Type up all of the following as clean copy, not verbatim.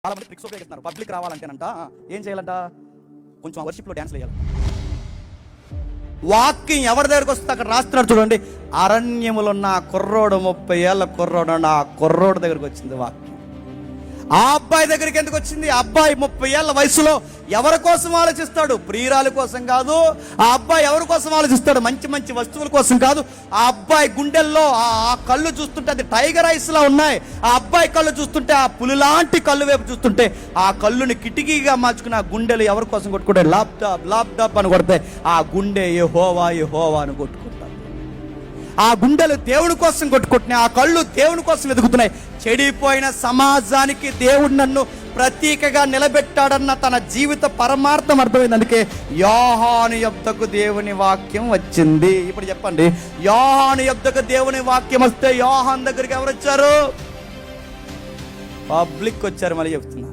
చాలా మంది ట్రిక్స్ ఉపయోగిస్తున్నారు. పబ్లిక్ రావాలంటేనంట ఏం చేయాలంట, కొంచెం వర్షిప్లో డ్యాన్స్ వేయాలి. వాకింగ్ ఎవరి దగ్గరకు వస్తే అక్కడ రాస్తున్నాడు చూడండి, అరణ్యములో ఉన్న కుర్రోడు 30 ఏళ్ళ కుర్రోడు, ఆ కుర్రోడు దగ్గరకు వచ్చింది వాక్యం. ఆ అబ్బాయి దగ్గరికి ఎందుకు వచ్చింది? ఆ అబ్బాయి 30 ఏళ్ళ వయసులో ఎవరి కోసం ఆలోచిస్తాడు? ప్రియురాలి కోసం కాదు. ఆ అబ్బాయి ఎవరి కోసం ఆలోచిస్తాడు? మంచి మంచి వస్తువుల కోసం కాదు. ఆ అబ్బాయి గుండెల్లో ఆ కళ్ళు చూస్తుంటే అది టైగర్ ఐస్ లా ఉన్నాయి. ఆ అబ్బాయి కళ్ళు చూస్తుంటే ఆ పులి లాంటి కళ్ళు వైపు చూస్తుంటే ఆ కళ్ళుని కిటికీగా మార్చుకుని ఆ గుండెలు ఎవరి కోసం కొట్టుకుంటే లాప్టాప్ అని కొడితే ఆ గుండె యెహోవా యెహోవా అని కొట్టుకుంటారు. ఆ గుండెలు దేవుని కోసం కొట్టుకుంటున్నాయి, ఆ కళ్ళు దేవుని కోసం వెతుకుతున్నాయి. చెడిపోయిన సమాజానికి దేవుడు నన్ను ప్రతీకగా నిలబెట్టాడన్న తన జీవిత పరమార్థం అర్థమైంది. అందుకే యోహాను యొద్దకు దేవుని వాక్యం వచ్చింది. ఇప్పుడు చెప్పండి, యోహాను యొద్దకు దేవుని వాక్యం వస్తే యోహాను దగ్గరికి ఎవరు వచ్చారు? పబ్లిక్ వచ్చారు. మళ్ళీ చెప్తున్నా,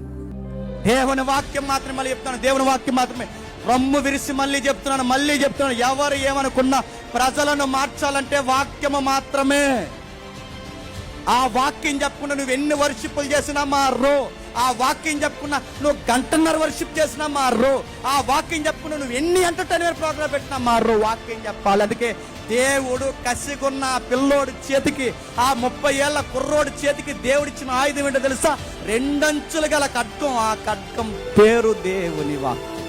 దేవుని వాక్యం మాత్రమే. మళ్ళీ చెప్తున్నాను, దేవుని వాక్యం మాత్రమే. రొమ్ము విరిసి మళ్ళీ చెప్తున్నాను, ఎవరు ఏమనుకున్నా ప్రజలను మార్చాలంటే వాక్యము మాత్రమే. ఆ వాక్యం చెప్పుకున్నా నువ్వు ఎన్ని వర్షిప్పులు చేసినా మారు. ఆ వాక్యం చెప్పుకున్నా నువ్వు 1.5 వర్షిప్ చేసినా మారు. ఆ వాక్యం చెప్పుకున్నా నువ్వు ఎన్ని ఎంటర్టైన్మెంట్ ప్రోగ్రామ్ పెట్టినా మారు. వాక్యం చెప్పాలి. అందుకే దేవుడు కసిగున్న ఆ పిల్లోడి చేతికి, ఆ 30 ఏళ్ళ కుర్రోడి చేతికి దేవుడిచ్చిన ఆయుధం ఏంటో తెలుసా? 2 అంచులు గల ఖడ్గం. ఆ ఖడ్గం పేరు దేవుని వాక్యం.